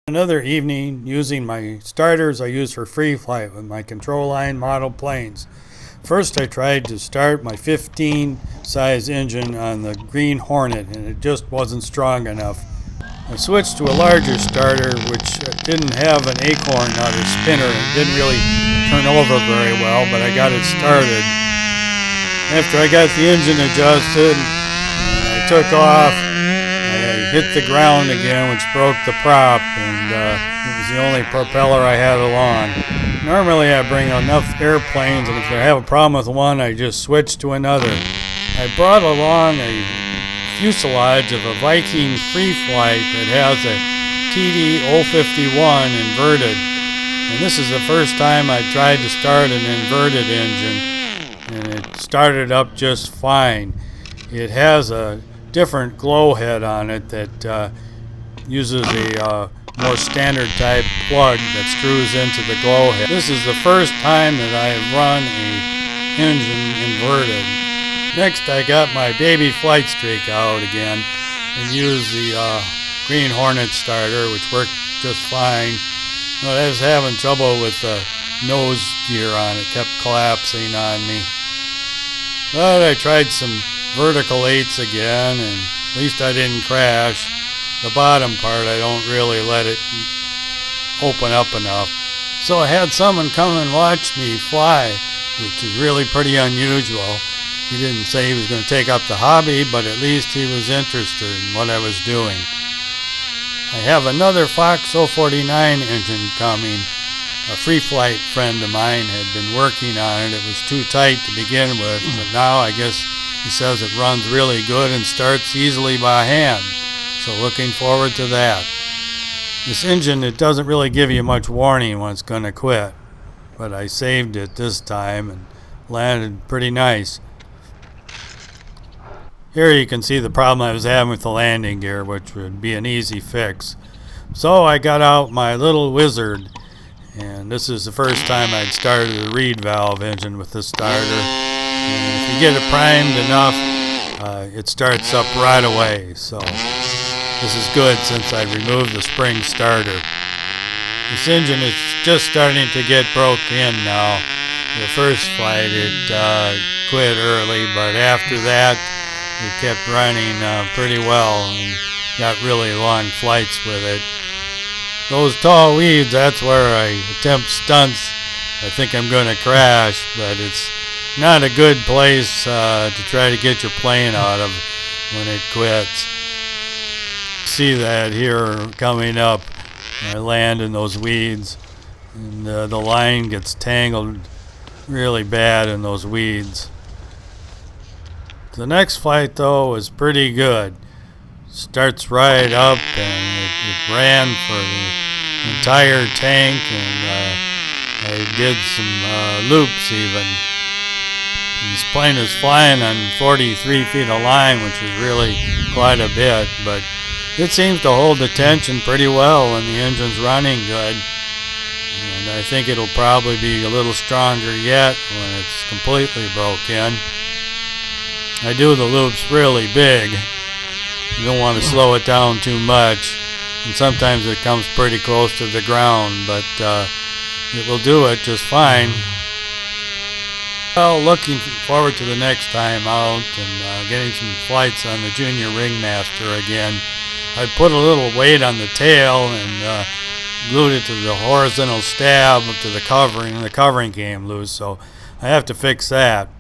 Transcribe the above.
Another evening using my starters I use for free flight with my control line model planes. First I tried to start my 15 size engine on the green Hornet and it just wasn't strong enough. I switched to a larger starter which didn't have an acorn or spinner and didn't really turn over very well, but I got it started. After I got the engine adjusted and I took off, I hit the ground again, which broke the prop, and it was the only propeller I had along. Normally I bring enough airplanes, and if I have a problem with one, I just switch to another. I brought along a fuselage of a Viking free flight that has a FD051 inverted. And this is the first time I tried to start an inverted engine, and it started up just fine. It has a different glow head on it that uses a more standard type plug that screws into the glow head. This is the first time that I have run an engine inverted. Next I got my baby flight streak out again and used the green Hornet starter, which worked just fine. But I was having trouble with the nose gear on it, kept collapsing on me. But I tried some vertical 8s again, and at least I didn't crash. The bottom part I don't really let it open up enough. So I had someone come and watch me fly, which is really pretty unusual. He didn't say he was going to take up the hobby, but at least he was interested in what I was doing. I have another Fox 049 engine coming. A free flight friend of mine had been working on it. It was too tight to begin with, but now I guess he says it runs really good and starts easily by hand. So looking forward to that. This engine, it doesn't really give you much warning when it's going to quit. But I saved it this time and landed pretty nice. Here you can see the problem I was having with the landing gear, which would be an easy fix. So I got out my little wizard. And this is the first time I'd started a reed valve engine with this starter. And if you get it primed enough, it starts up right away. So this is good since I removed the spring starter. This engine is just starting to get broke in now. The first flight it quit early, but after that it kept running pretty well and got really long flights with it. Those tall weeds, that's where I attempt stunts. I think I'm going to crash, but it's not a good place to try to get your plane out of when it quits. See that here coming up. I land in those weeds, and the line gets tangled really bad in those weeds. The next flight, though, was pretty good. Starts right up, and it ran for the entire tank, and I did some loops even. This plane is flying on 43 feet of line, which is really quite a bit, but it seems to hold the tension pretty well when the engine's running good. And I think it'll probably be a little stronger yet when it's completely broke in. I do the loops really big. You don't want to slow it down too much, and sometimes it comes pretty close to the ground, but it will do it just fine. Well, looking forward to the next time out and getting some flights on the Junior Ringmaster again. I put a little weight on the tail and glued it to the horizontal stab up to the covering, and the covering came loose, so I have to fix that.